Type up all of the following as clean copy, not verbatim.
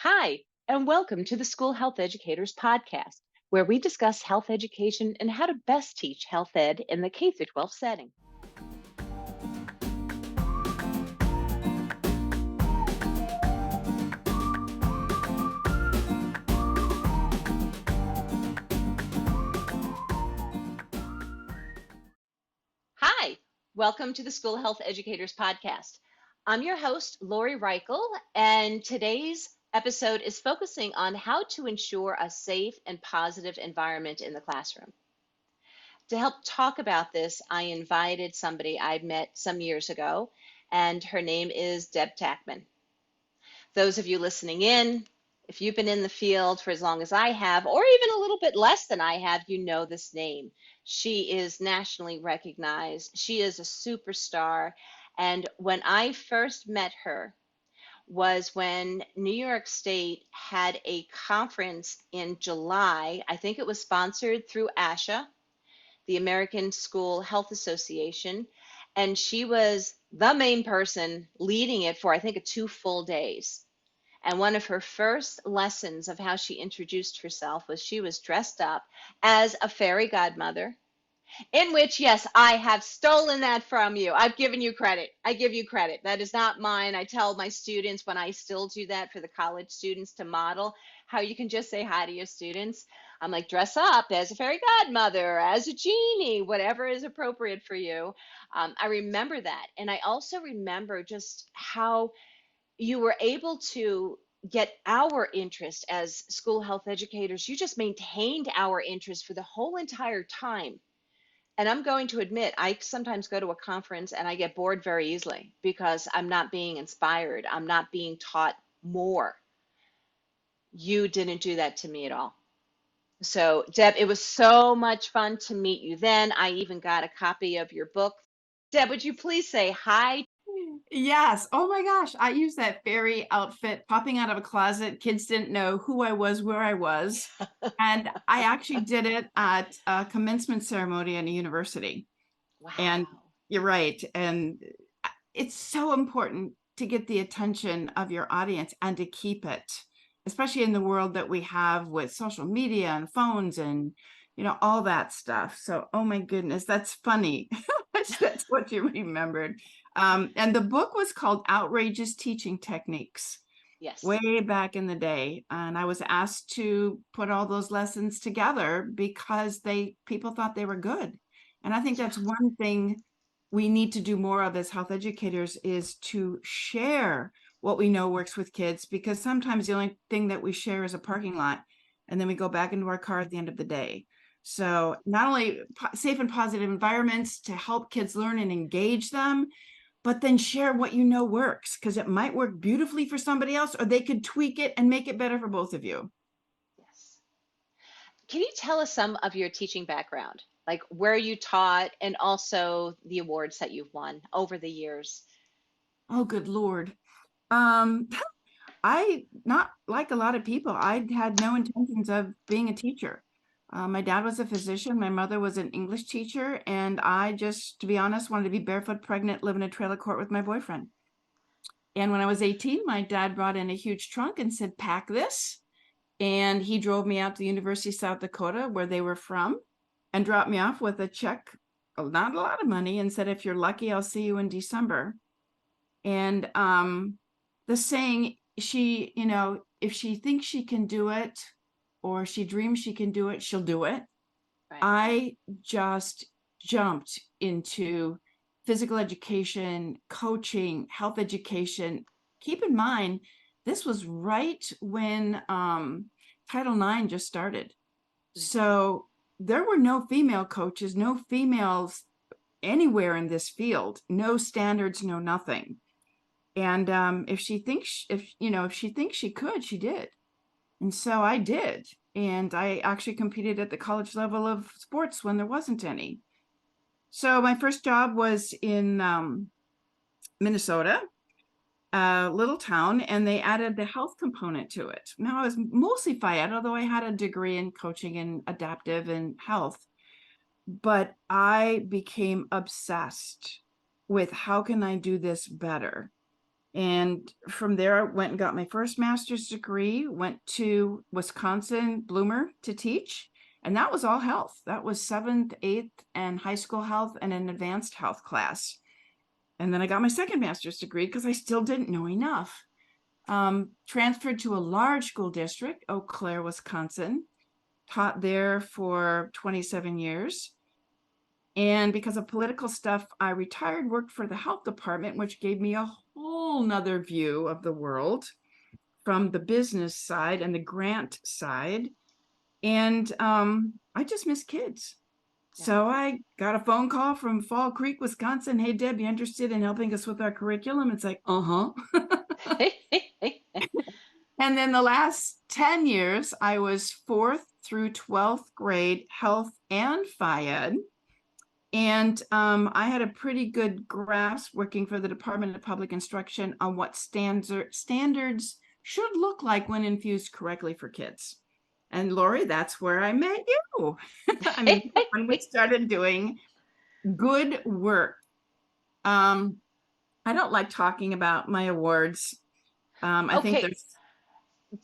Hi, and welcome to the School Health Educators Podcast, where we discuss health education and how to best teach health ed in the K through 12 setting. Hi, welcome to the School Health Educators Podcast. I'm your host, Lori Reichel, and today's episode is focusing on how to ensure a safe and positive environment in the classroom. To help talk about this, I invited somebody I met some years ago, and her name is Deb Tackmann. Those of you listening in, if you've been in the field for as long as I have, or even a little bit less than I have, you know this name. She is nationally recognized. She is a superstar. And when I first met her was when New York State had a conference in July. I think it was sponsored through ASHA, the American School Health Association, and she was the main person leading it for, I think, 2 full days. And one of her first lessons of how she introduced herself was she was dressed up as a fairy godmother, in which, yes, I have stolen that from you. I've given you credit. I give you credit. That is not mine. I tell my students when I still do that for the college students to model how you can just say hi to your students. I'm like, dress up as a fairy godmother, as a genie, whatever is appropriate for you. I remember that. And I also remember just how you were able to get our interest as school health educators. You just maintained our interest for the whole entire time. And I'm going to admit, I sometimes go to a conference and I get bored very easily because I'm not being inspired. I'm not being taught more. You didn't do that to me at all. So, Deb, it was so much fun to meet you then. I even got a copy of your book. Deb, would you please say hi? Yes. Oh my gosh. I used that fairy outfit popping out of a closet. Kids didn't know who I was, where I was. And I actually did it at a commencement ceremony at a university. And Wow. you're right. And it's so important to get the attention of your audience and to keep it, especially in the world that we have with social media and phones and, all that stuff. So, oh my goodness, that's funny. That's what you remembered. And the book was called Outrageous Teaching Techniques Yes. way back in the day. And I was asked to put all those lessons together because people thought they were good. And I think Yeah. that's one thing we need to do more of as health educators is to share what we know works with kids, because sometimes the only thing that we share is a parking lot, and then we go back into our car at the end of the day. So not only safe and positive environments to help kids learn and engage them, but then share what you know works, because it might work beautifully for somebody else, or they could tweak it and make it better for both of you. Yes. Can you tell us some of your teaching background, like where you taught and also the awards that you've won over the years? Oh, good Lord. Um, I, not like a lot of people, I had no intentions of being a teacher. My dad was a physician, my mother was an English teacher, and I just, to be honest, wanted to be barefoot pregnant, live in a trailer court with my boyfriend. And when I was 18, my dad brought in a huge trunk and said, pack this. And he drove me out to the University of South Dakota, where they were from, and dropped me off with a check, not a lot of money, and said, if you're lucky, I'll see you in December. And the saying, if she thinks she can do it, or she dreams she can do it, she'll do it. Right. I just jumped into physical education, coaching, health education. Keep in mind, this was right when Title IX just started. Hmm. So there were no female coaches, no females anywhere in this field, no standards, no nothing. And if she thinks she could, she did. And so I did. And I actually competed at the college level of sports when there wasn't any. So my first job was in Minnesota, a little town, and they added the health component to it. Now I was mostly FIED, although I had a degree in coaching and adaptive and health. But I became obsessed with how can I do this better? And from there, I went and got my first master's degree, went to Wisconsin, Bloomer, to teach. And that was all health. That was seventh, eighth, and high school health and an advanced health class. And then I got my second master's degree because I still didn't know enough. Transferred to a large school district, Eau Claire, Wisconsin, taught there for 27 years. And because of political stuff, I retired, worked for the health department, which gave me a whole nother view of the world from the business side and the grant side. And I just miss kids. Yeah. So I got a phone call from Fall Creek, Wisconsin. Hey, Deb, you interested in helping us with our curriculum? It's like, uh-huh. And then the last 10 years, I was 4th through 12th grade health and phy ed. And I had a pretty good grasp working for the Department of Public Instruction on what standards should look like when infused correctly for kids. And Lori, that's where I met you. I mean, when we started doing good work. I don't like talking about my awards. I think Okay, there's,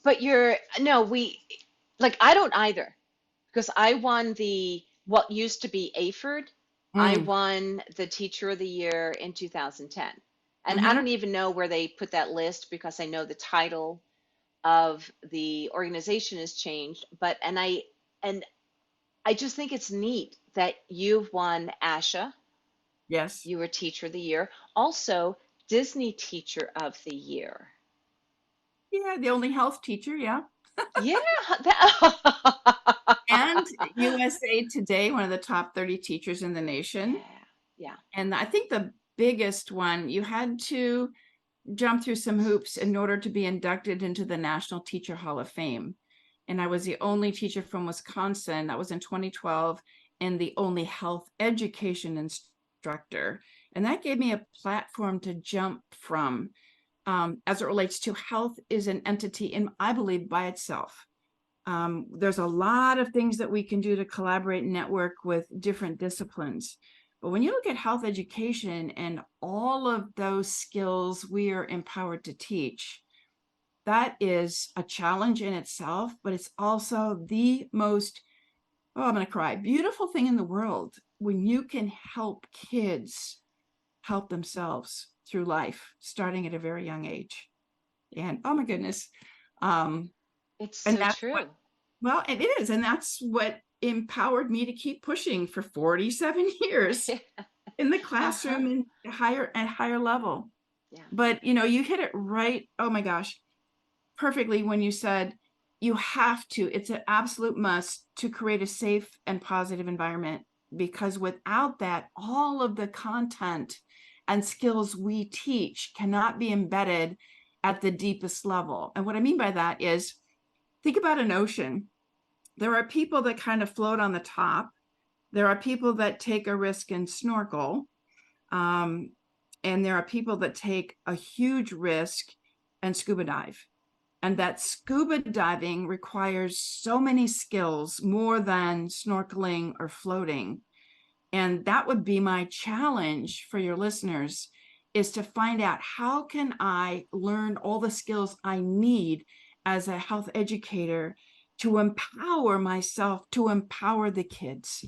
but no, I don't either, because I won what used to be AFERD. I mm, won the Teacher of the Year in 2010. And I mm-hmm, don't even know where they put that list because I know the title of the organization has changed. And I just think it's neat that you've won ASHA, yes. you were Teacher of the Year, also Disney Teacher of the Year. Yeah, the only health teacher, yeah. Yeah, And USA Today, one of the top 30 teachers in the nation. yeah, yeah. And I think the biggest one, you had to jump through some hoops in order to be inducted into the National Teacher Hall of Fame. And I was the only teacher from Wisconsin, that was in 2012, and the only health education instructor. And that gave me a platform to jump from as it relates to health is an entity, and I believe by itself. There's a lot of things that we can do to collaborate and network with different disciplines. But when you look at health education and all of those skills we are empowered to teach, that is a challenge in itself, but it's also the most, oh, I'm going to cry, beautiful thing in the world when you can help kids help themselves through life, starting at a very young age. And oh my goodness. Um, It's and so that's what, true. well, it is. And that's what empowered me to keep pushing for 47 years in the Uh-huh. classroom and higher level. Yeah. But you hit it right. Oh my gosh, perfectly when you said you have to, it's an absolute must to create a safe and positive environment, because without that, all of the content and skills we teach cannot be embedded at the deepest level. And what I mean by that is, think about an ocean. There are people that kind of float on the top. There are people that take a risk and snorkel. Um, and there are people that take a huge risk and scuba dive. And that scuba diving requires so many skills more than snorkeling or floating. And that would be my challenge for your listeners, is to find out, how can I learn all the skills I need as a health educator to empower myself, to empower the kids.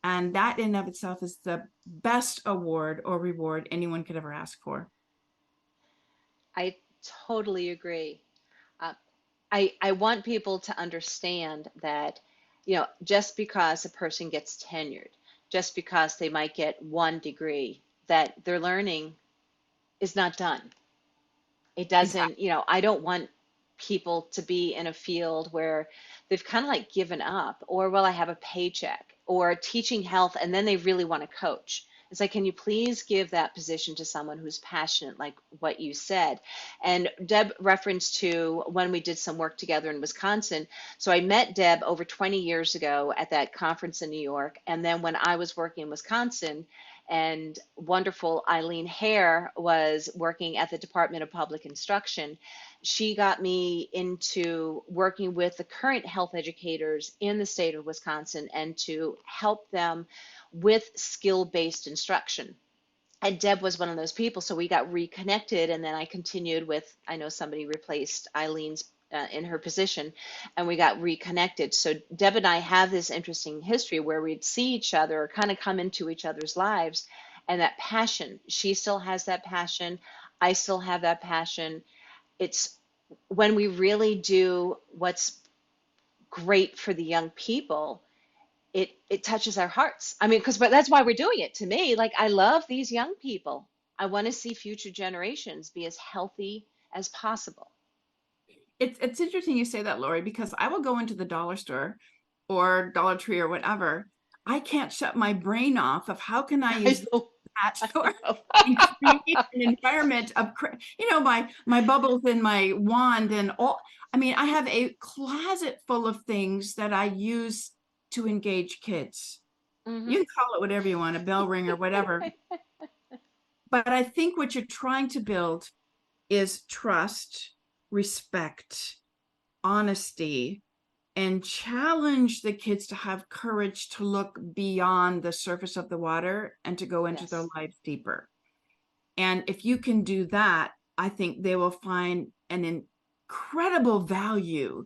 And that in of itself is the best award or reward anyone could ever ask for. I totally agree. Uh, I want people to understand that, just because a person gets tenured, just because they might get one degree, that their learning is not done. It Exactly. doesn't, I don't want people to be in a field where they've kind of like given up, or, well, I have a paycheck, or teaching health, and then they really want to coach. It's like, can you please give that position to someone who's passionate, like what you said? And Deb referenced to when we did some work together in Wisconsin. So I met Deb over 20 years ago at that conference in New York. And then when I was working in Wisconsin, and wonderful Eileen Hare was working at the Department of Public Instruction, she got me into working with the current health educators in the state of Wisconsin and to help them with skill-based instruction. And Deb was one of those people, so we got reconnected, and then I continued with, I know somebody replaced Eileen's in her position, and we got reconnected. So Deb and I have this interesting history where we'd see each other or kind of come into each other's lives, and that passion, she still has that passion, I still have that passion. It's when we really do what's great for the young people, it touches our hearts. I mean, because but that's why we're doing it. To me, like, I love these young people. I want to see future generations be as healthy as possible. It's interesting you say that, Lori, because I will go into the dollar store or Dollar Tree or whatever. I can't shut my brain off of how can I I use know. that I or know. and create an environment of, my bubbles and my wand and all. I mean, I have a closet full of things that I use to engage kids. You Hmm. can call it whatever you want, a bell ring or whatever. But I think what you're trying to build is trust, respect, honesty, and challenge the kids to have courage to look beyond the surface of the water and to go into their Yes, lives deeper. And if you can do that, I think they will find an incredible value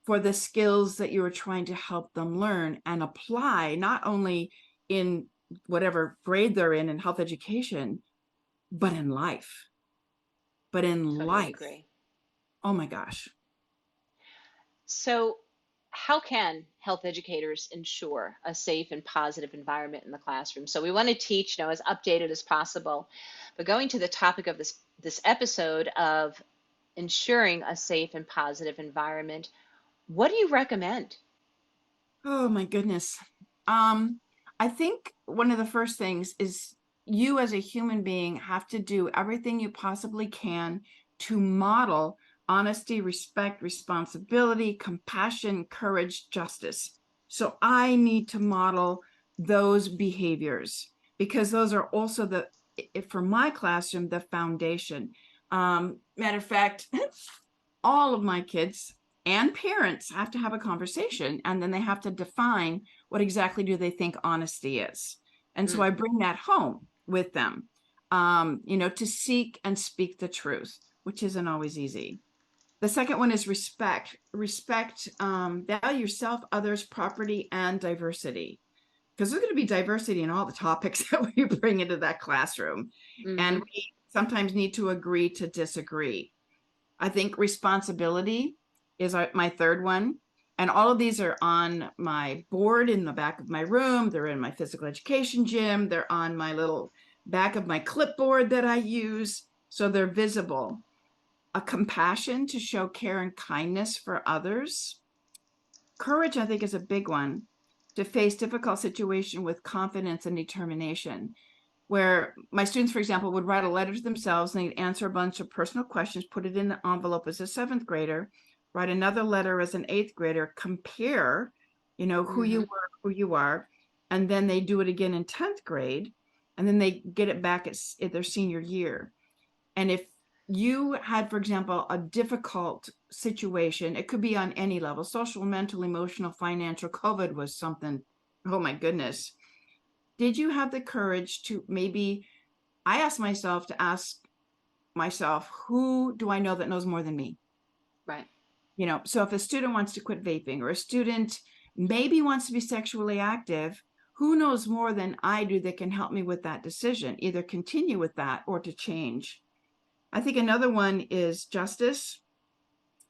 for the skills that you are trying to help them learn and apply, not only in whatever grade they're in health education, but in life. But in totally life, agree. oh my gosh. So, how can health educators ensure a safe and positive environment in the classroom? So, we want to teach, as updated as possible. But going to the topic of this episode of ensuring a safe and positive environment, what do you recommend? Oh my goodness. Um, I think one of the first things is you as a human being have to do everything you possibly can to model honesty, respect, responsibility, compassion, courage, justice. So I need to model those behaviors because those are also for my classroom, the foundation. Matter of fact, all of my kids and parents have to have a conversation, and then they have to define what exactly do they think honesty is. And so Mm, I bring that home with them, to seek and speak the truth, which isn't always easy. The second one is respect. Respect, value yourself, others, property, and diversity. Because there's going to be diversity in all the topics that we bring into that classroom. And hmm. we sometimes need to agree to disagree. I think responsibility is my third one. And all of these are on my board in the back of my room. They're in my physical education gym. They're on my little back of my clipboard that I use. So they're visible. A compassion to show care and kindness for others. Courage, I think, is a big one to face difficult situation with confidence and determination, where my students, for example, would write a letter to themselves and they'd answer a bunch of personal questions, put it in the envelope as a seventh grader, write another letter as an eighth grader, compare, who you Hmm. were, who you are, and then they do it again in 10th grade, and then they get it back at their senior year. And if you had, for example, a difficult situation, it could be on any level, social, mental, emotional, financial. COVID was something, oh my goodness. Did you have the courage to maybe, I asked myself to ask myself, who do I know that knows more than me? Right. So if a student wants to quit vaping or a student maybe wants to be sexually active, who knows more than I do that can help me with that decision, either continue with that or to change? I think another one is justice,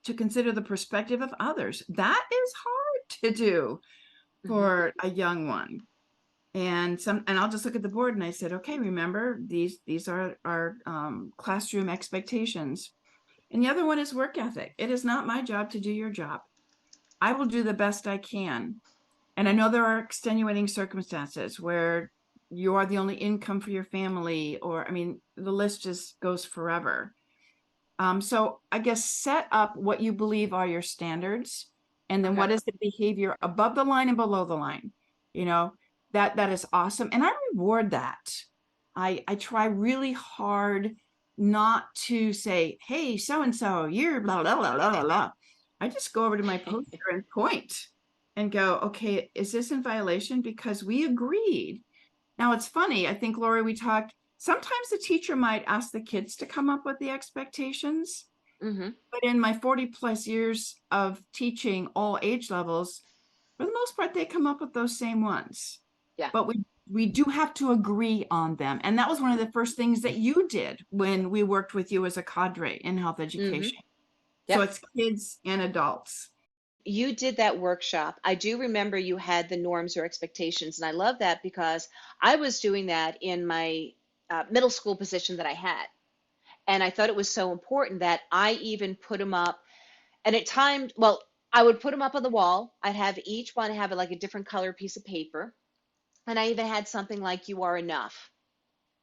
to consider the perspective of others. That is hard to do Hmm. for a young one. And I'll just look at the board and I said, okay, remember these are our classroom expectations. And the other one is work ethic. It is not my job to do your job. I will do the best I can. And I know there are extenuating circumstances where you are the only income for your family, or I mean, the list just goes forever. So I guess set up what you believe are your standards, and then Okay. what is the behavior above the line and below the line. You know, that is awesome. And I reward that. I try really hard not to say, hey, so and so, you're blah blah blah blah blah. I just go over to my poster and point and go, okay, is this in violation? Because we agreed. Now it's funny. I think, Lori, we talked sometimes the teacher might ask the kids to come up with the expectations. Mm-hmm. But in my 40 plus years of teaching all age levels, for the most part, they come up with those same ones. Yeah. But we do have to agree on them. And that was one of the first things that you did when we worked with you as a cadre in health Mm-hmm. education. So Yep. it's kids and adults. You did that workshop. I do remember you had the norms or expectations, and I love that because I was doing that in my middle school position that I had. And I thought it was so important that I even put them up. And at times, well, I would put them up on the wall. I'd have each one have like a different color piece of paper. And I even had something like "You are enough."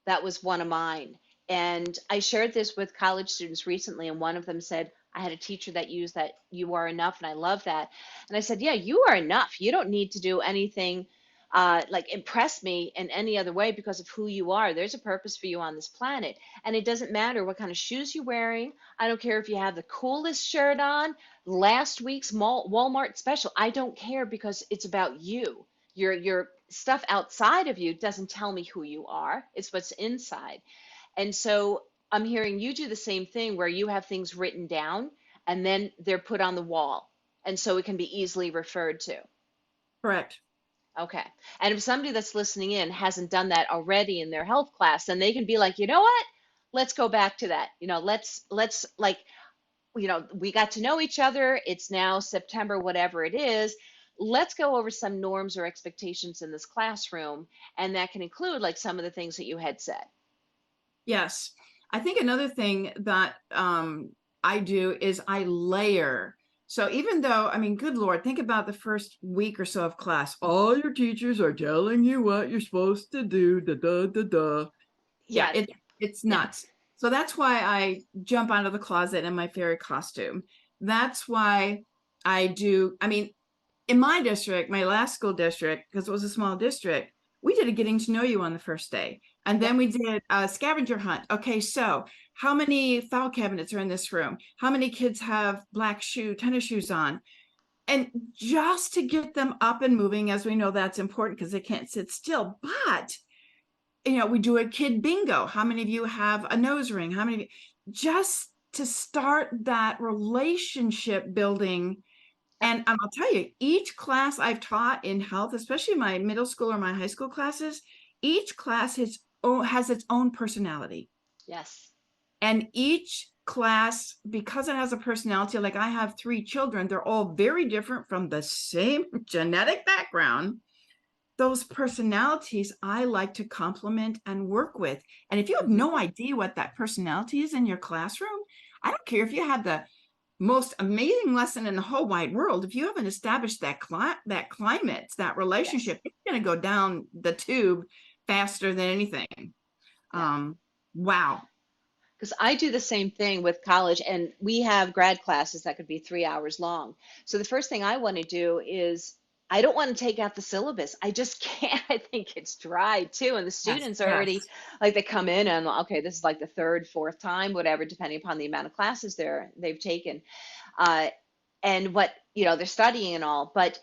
That was one of mine. And I shared this with college students recently, and one of them said, I had a teacher that used that "you are enough," and I love that. And I said, yeah, you are enough. You don't need to do anything like impress me in any other way because of who you are. There's a purpose for you on this planet. And it doesn't matter what kind of shoes you're wearing. I don't care if you have the coolest shirt on, last week's Walmart special. I don't care because it's about you. Your stuff outside of you doesn't tell me who you are. It's what's inside. And so I'm hearing you do the same thing where you have things written down and then they're put on the wall. And so it can be easily referred to. Correct. Okay. And if somebody that's listening in hasn't done that already in their health class, then they can be like, you know what? Let's go back to that. Let's like, we got to know each other. It's now September, whatever it is. Let's go over some norms or expectations in this classroom. And that can include like some of the things that you had said. Yes. I think another thing that I do is I layer. So even though, I mean, good Lord, think about the first week or so of class. All your teachers are telling you what you're supposed to do. Da, da, da, da. Yeah, Yes. it's nuts. So that's why I jump out of the closet in my fairy costume. That's why I do, I mean, in my district, my last school district, because it was a small district, we did a getting to know you on the first day. And Yep. then we did a scavenger hunt. Okay, so how many file cabinets are in this room? How many kids have black tennis shoes on? And just to get them up and moving, as we know that's important because they can't sit still. But we do a kid bingo. How many of you have a nose ring? How many of you, just to start that relationship building. Yep. And I'll tell you, each class I've taught in health, especially my middle school or my high school classes, each class has its own personality. Yes. And each class, because it has a personality, like I have 3 children, they're all very different from the same genetic background. Those personalities I like to complement and work with. And if you have Hmm. no idea what that personality is in your classroom, I don't care if you have the most amazing lesson in the whole wide world. If you haven't established that climate, that Yes. relationship, it's going to go down the tube faster than anything. Yeah. Wow. Because I do the same thing with college, and we have grad classes that could be 3 hours long. So the first thing I want to do is I don't want to take out the syllabus. I just can't. I think it's dry too. And the Yes. students are already Yes. like they come in and okay, this is like the third, fourth time, whatever, depending upon the amount of classes they've taken, uh, and what they're studying and all. But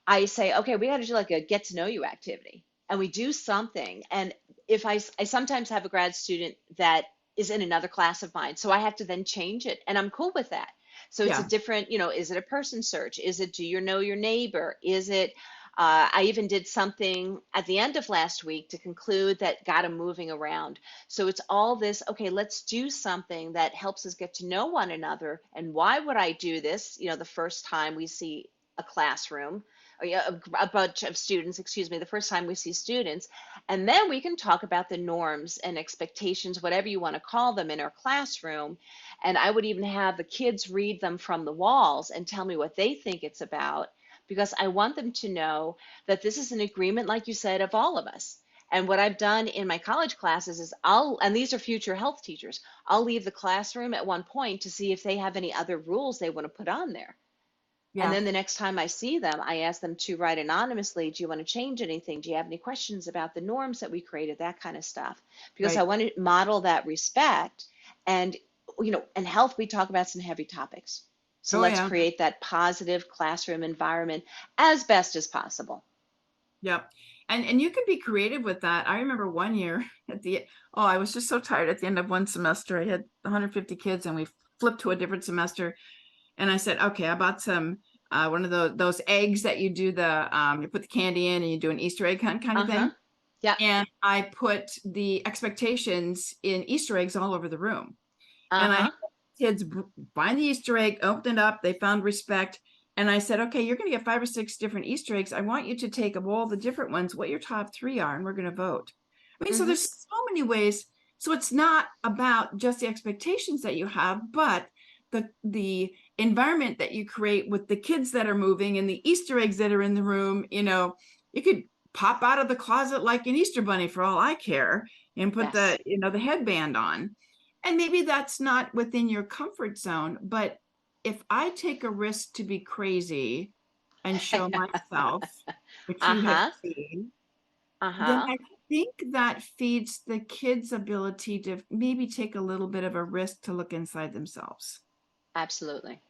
I say, okay, we got to do like a get to know you activity. And we do something. And if I sometimes have a grad student that is in another class of mine, so I have to then change it. And I'm cool with that. So it's a Yeah. different, is it a person search? Is it do you know your neighbor? Is it, I even did something at the end of last week to conclude that got them moving around. So it's all this, okay, let's do something that helps us get to know one another. And why would I do this, the first time we see a classroom? Or, yeah, a bunch of students, excuse me, the first time we see students. And then we can talk about the norms and expectations, whatever you want to call them, in our classroom. And I would even have the kids read them from the walls and tell me what they think it's about, because I want them to know that this is an agreement, like you said, of all of us. And what I've done in my college classes is and these are future health teachers, I'll leave the classroom at one point to see if they have any other rules they want to put on there. And Yeah. then the next time I see them, I ask them to write anonymously, do you want to change anything? Do you have any questions about the norms that we created? That kind of stuff. Because I Right. want to model that respect. And, in health, we talk about some heavy topics. So Oh, let's yeah. create that positive classroom environment as best as possible. Yep. And you can be creative with that. I remember one year I was just so tired at the end of one semester. I had 150 kids and we flipped to a different semester. And I said, okay, I bought some one of those eggs that you do you put the candy in and you do an Easter egg kind of Uh-huh. thing. Yeah. And I put the expectations in Easter eggs all over the room. And I had Uh-huh. kids find the Easter egg, open it up, they found respect. And I said, okay, you're going to get 5 or 6 different Easter eggs. I want you to take of all the different ones, what your top 3 are, and we're going to vote. I mean, so Mm-hmm. there's so many ways. So it's not about just the expectations that you have, but the environment that you create with the kids that are moving and the Easter eggs that are in the room. You could pop out of the closet like an Easter bunny for all I care and put Yes. the headband on. And maybe that's not within your comfort zone, but if I take a risk to be crazy and show myself, which you have Uh-huh. seen, then Uh-huh. I think that feeds the kids' ability to maybe take a little bit of a risk to look inside themselves. Absolutely.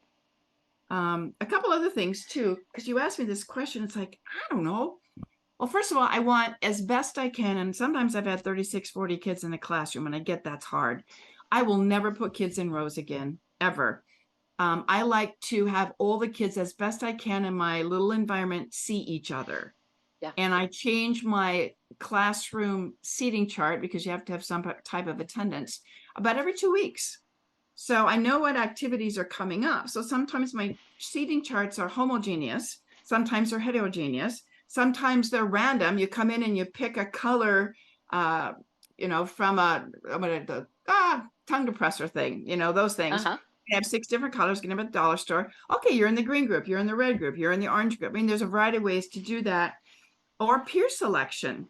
A couple other things too, because you asked me this question, it's like, I don't know. Well, first of all, I want as best I can, and sometimes I've had 36, 40 kids in a classroom, and I get that's hard. I will never put kids in rows again, ever. I like to have all the kids as best I can in my little environment see each other. Yeah. And I change my classroom seating chart because you have to have some type of attendance about every 2 weeks. So I know what activities are coming up. So sometimes my seating charts are homogeneous, sometimes they're heterogeneous, sometimes they're random. You come in and you pick a color, from the tongue depressor thing, those things. Uh-huh. You have 6 different colors, get them at the dollar store. Okay, you're in the green group, you're in the red group, you're in the orange group. I mean, there's a variety of ways to do that, or peer selection.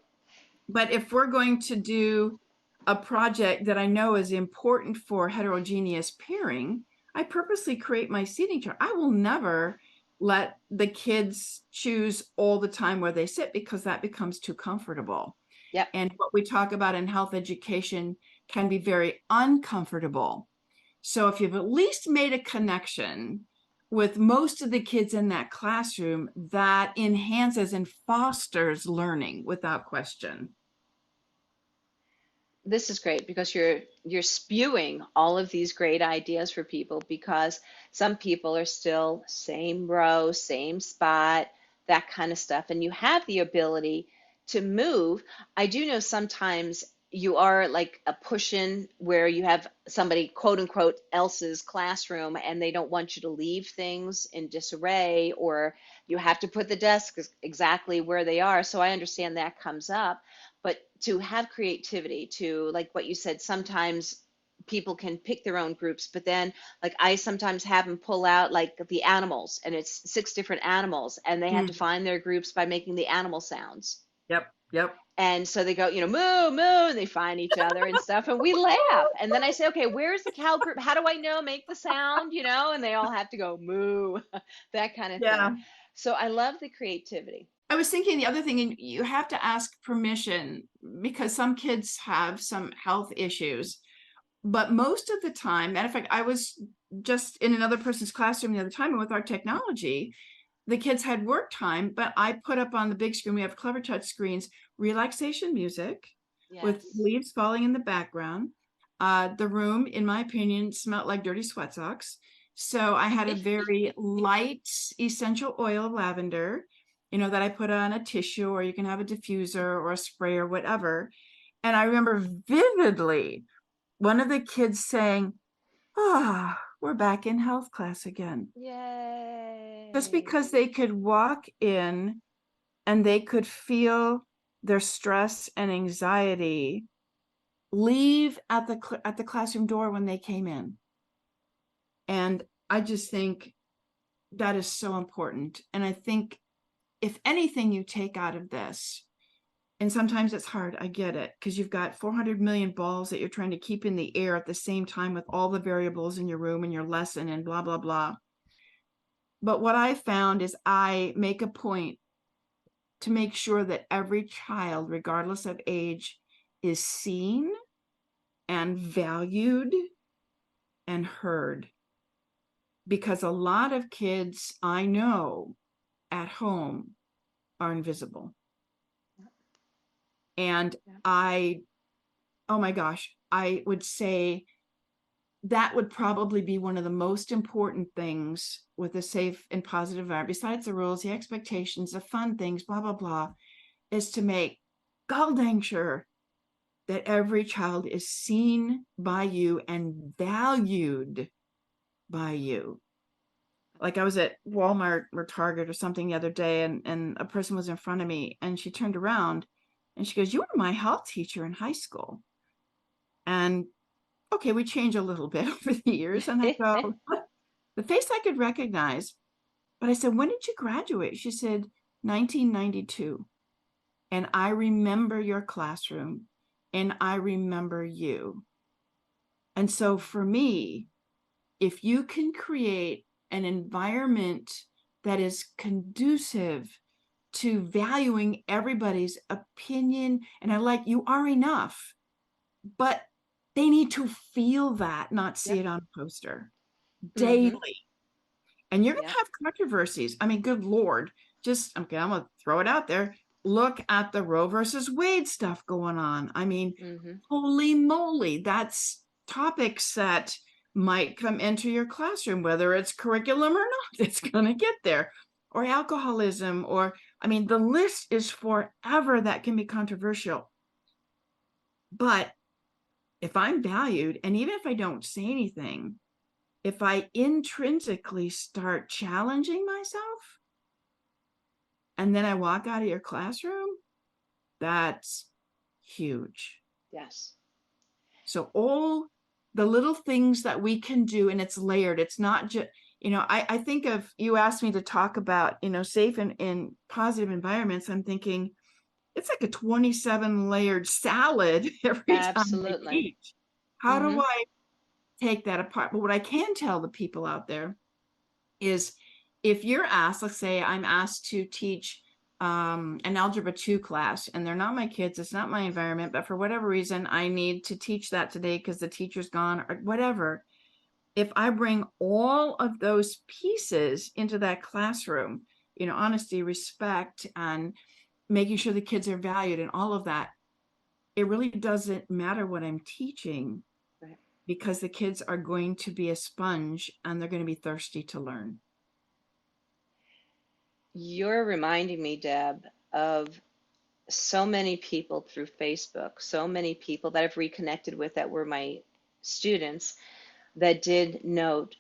But if we're going to do a project that I know is important for heterogeneous pairing, I purposely create my seating chart. I will never let the kids choose all the time where they sit because that becomes too comfortable. Yep. And what we talk about in health education can be very uncomfortable. So if you've at least made a connection with most of the kids in that classroom, that enhances and fosters learning without question. This is great because you're spewing all of these great ideas for people because some people are still same row, same spot, that kind of stuff. And you have the ability to move. I do know sometimes you are like a push in where you have somebody quote unquote else's classroom and they don't want you to leave things in disarray, or you have to put the desks exactly where they are. So I understand that comes up. But to have creativity, to like what you said, sometimes people can pick their own groups, but then like I sometimes have them pull out like the animals, and it's 6 different animals, and they have to Mm. find their groups by making the animal sounds. Yep, yep. And so they go, moo, moo, and they find each other and stuff, and we laugh. And then I say, okay, where's the cow group? How do I know? Make the sound, and they all have to go moo, that kind of thing. Yeah. So I love the creativity. I was thinking the other thing, and you have to ask permission because some kids have some health issues. But most of the time, matter of fact, I was just in another person's classroom the other time, and with our technology, the kids had work time, but I put up on the big screen, we have clever touch screens, relaxation music with Yes. leaves falling in the background. The room, in my opinion, smelled like dirty sweat socks. So I had a very light essential oil of lavender, that I put on a tissue, or you can have a diffuser or a spray or whatever. And I remember vividly one of the kids saying, we're back in health class again. Just Yay. because they could walk in and they could feel their stress and anxiety leave at the classroom door when they came in. And I just think that is so important. And I think if anything you take out of this, and sometimes it's hard, I get it, because you've got 400 million balls that you're trying to keep in the air at the same time with all the variables in your room and your lesson and blah, blah, blah. But what I found is I make a point to make sure that every child, regardless of age, is seen and valued and heard. Because a lot of kids I know at home are invisible. And oh my gosh, I would say that would probably be one of the most important things with a safe and positive environment, besides the rules, the expectations, the fun things, blah, blah, blah, is to make god dang sure that every child is seen by you and valued by you. Like I was at Walmart or Target or something the other day, and a person was in front of me, and she turned around and she goes, "You were my health teacher in high school." And okay, we change a little bit over the years. And I go, the face I could recognize. But I said, "When did you graduate?" She said, 1992. And I remember your classroom and I remember you. And so for me, if you can create an environment that is conducive to valuing everybody's opinion, and I like, you are enough, but they need to feel that, not see Yep. it on a poster Mm-hmm. daily. And you're going to Yep. have controversies. I mean, good Lord, just, okay, I'm going to throw it out there. Look at the Roe versus Wade stuff going on. I mean, Mm-hmm. holy moly, that's topics that might come into your classroom, whether it's curriculum or not, it's going to get there. Or alcoholism, or, I mean, the list is forever that can be controversial. But if I'm valued, and even if I don't say anything, if I intrinsically start challenging myself, and then I walk out of your classroom, that's huge. Yes. So all the little things that we can do, and it's layered. It's not just, I think of, you asked me to talk about, safe and positive environments. I'm thinking it's like a 27 layered salad every time I Absolutely. teach. How Mm-hmm. do I take that apart? But what I can tell the people out there is, if you're asked, let's say I'm asked to teach an algebra 2 class, and they're not my kids, it's not my environment, but for whatever reason I need to teach that today because the teacher's gone or whatever. If I bring all of those pieces into that classroom, honesty, respect, and making sure the kids are valued and all of that, it really doesn't matter what I'm teaching, Right. because the kids are going to be a sponge and they're going to be thirsty to learn. You're reminding me, Deb, of so many people through Facebook, so many people that I've reconnected with that were my students that did note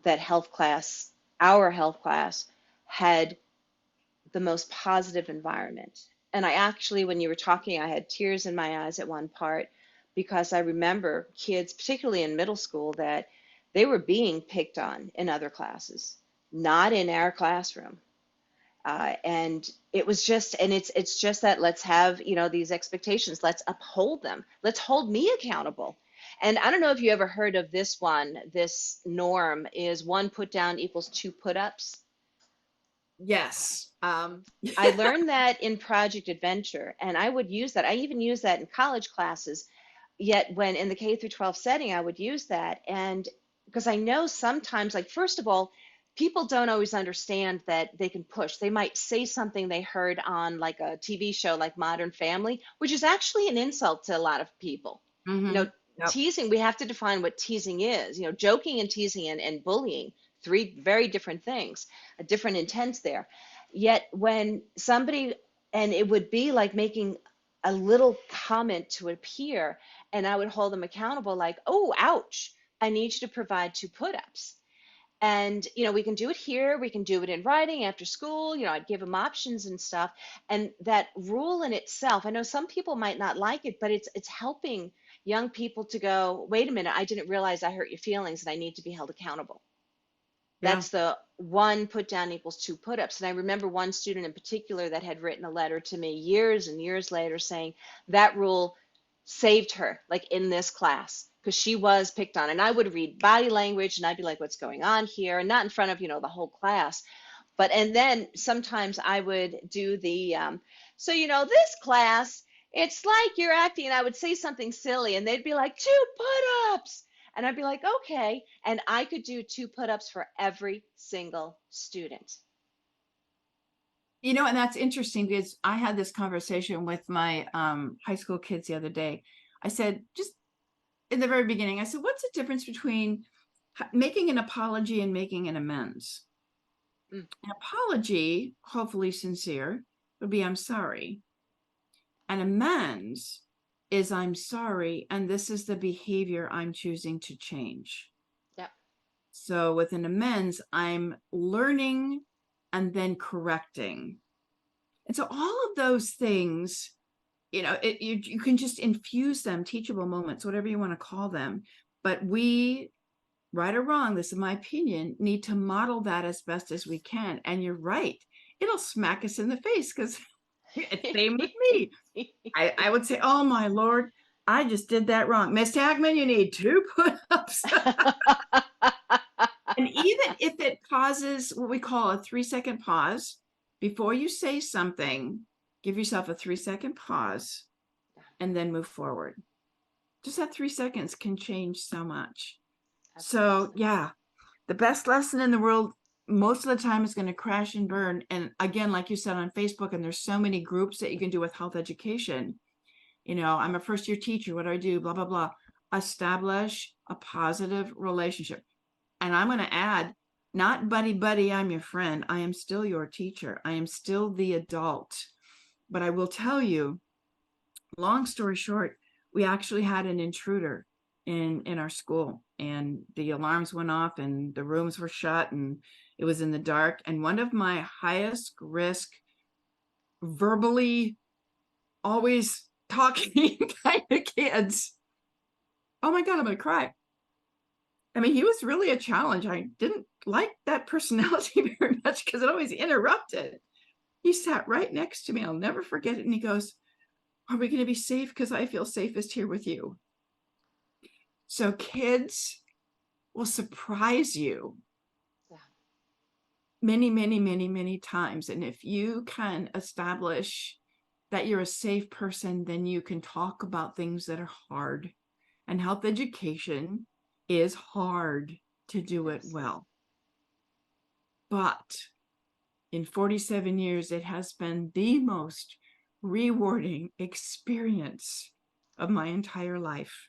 that our health class, had the most positive environment. And I actually, when you were talking, I had tears in my eyes at one part, because I remember kids, particularly in middle school, that they were being picked on in other classes, not in our classroom. And it was just, and it's just that, let's have, these expectations, let's uphold them, let's hold me accountable. And I don't know if you ever heard of this norm is one put down equals two put ups. Yes. I learned that in Project Adventure, and I would use that. I even use that in college classes. Yet, when in the K through 12 setting, I would use that. And because I know sometimes, like, first of all, people don't always understand that they can push. They might say something they heard on like a TV show like Modern Family, which is actually an insult to a lot of people. You know, Yep. teasing, we have to define what teasing is. Joking and teasing and bullying, three very different things, a different intent there. Yet when somebody, and it would be like making a little comment to appear, and I would hold them accountable, like, oh, ouch, I need you to provide two put-ups. And we can do it here, we can do it in writing after school. I'd give them options and stuff. And that rule in itself, I know some people might not like it, but it's helping young people to go, wait a minute, I didn't realize I hurt your feelings and I need to be held accountable. Yeah. That's the one put down equals two put ups. And I remember one student in particular that had written a letter to me years and years later saying that rule saved her, like in this class, because she was picked on. And I would read body language and I'd be like, what's going on here? And not in front of, the whole class. But, and then sometimes I would do this class, it's like you're acting, and I would say something silly and they'd be like, two put ups. And I'd be like, okay. And I could do two put ups for every single student. And that's interesting because I had this conversation with my high school kids the other day. I said, just in the very beginning, I said, what's the difference between making an apology and making an amends? Mm, An apology, hopefully sincere, would be I'm sorry. An amends is I'm sorry, and this is the behavior I'm choosing to change. yep. So with an amends, I'm learning and then correcting. And so all of those things, you can just infuse them, teachable moments, whatever you want to call them. But we, right or wrong, this is my opinion, need to model that as best as we can. And you're right. It'll smack us in the face because it's same with me. I would say, oh my Lord, I just did that wrong. Miss Tackmann, you need 2 push-ups. And even if it causes what we call a 3-second pause, before you say something, give yourself a 3-second pause and then move forward. Just that 3 seconds can change so much. So, Absolutely. yeah, the best lesson in the world most of the time is going to crash and burn. And again, like you said on Facebook, and there's so many groups that you can do with health education. I'm a first year teacher. What do I do? Blah, blah, blah. Establish a positive relationship. And I'm going to add, not buddy, buddy, I'm your friend. I am still your teacher. I am still the adult. But I will tell you, long story short, we actually had an intruder in our school, and the alarms went off and the rooms were shut and it was in the dark. And one of my highest risk, verbally always talking kind of kids, oh my God, I'm going to cry. I mean, he was really a challenge. I didn't like that personality very much because it always interrupted. He sat right next to me. I'll never forget it. And he goes, are we going to be safe? Because I feel safest here with you. So kids will surprise you Yeah. many, many, many, many times. And if you can establish that you're a safe person, then you can talk about things that are hard. And health education is hard to do it Yes. well. But in 47 years, it has been the most rewarding experience of my entire life.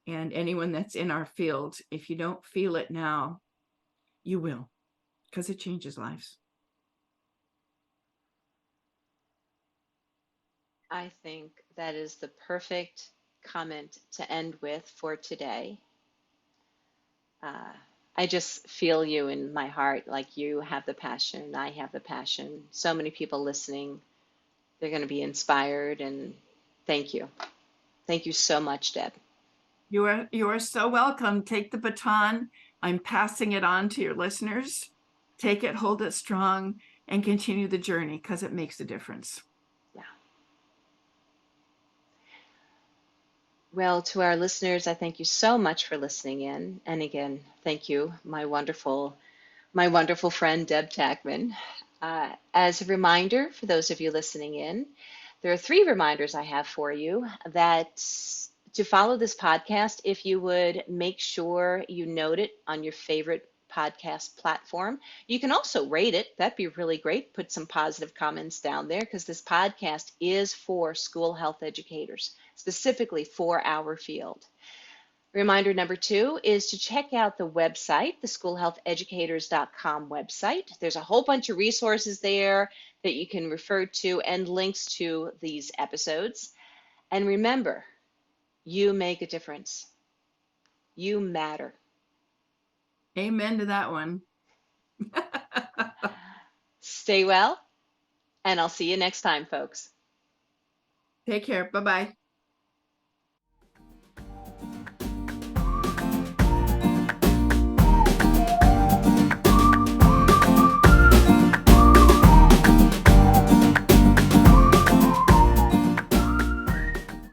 And anyone that's in our field, if you don't feel it now, you will, because it changes lives. I think that is the perfect comment to end with for today. Uh, I just feel you in my heart, like you have the passion, I have the passion. So many people listening, they're going to be inspired, and thank you. Thank you so much, Deb. You are so welcome. Take the baton. I'm passing it on to your listeners. Take it, hold it strong, and continue the journey because it makes a difference. Yeah. Well, to our listeners, I thank you so much for listening in. And again, thank you, my wonderful friend Deb Tackmann. As a reminder, for those of you listening in, there are 3 reminders I have for you that to follow this podcast, if you would make sure you note it on your favorite podcast platform. You can also rate it. That'd be really great. Put some positive comments down there because this podcast is for school health educators, specifically for our field. Reminder number 2 is to check out the website, the schoolhealtheducators.com website. There's a whole bunch of resources there that you can refer to and links to these episodes. And remember, you make a difference. You matter. Amen to that one. Stay well, and I'll see you next time, folks. Take care. Bye-bye.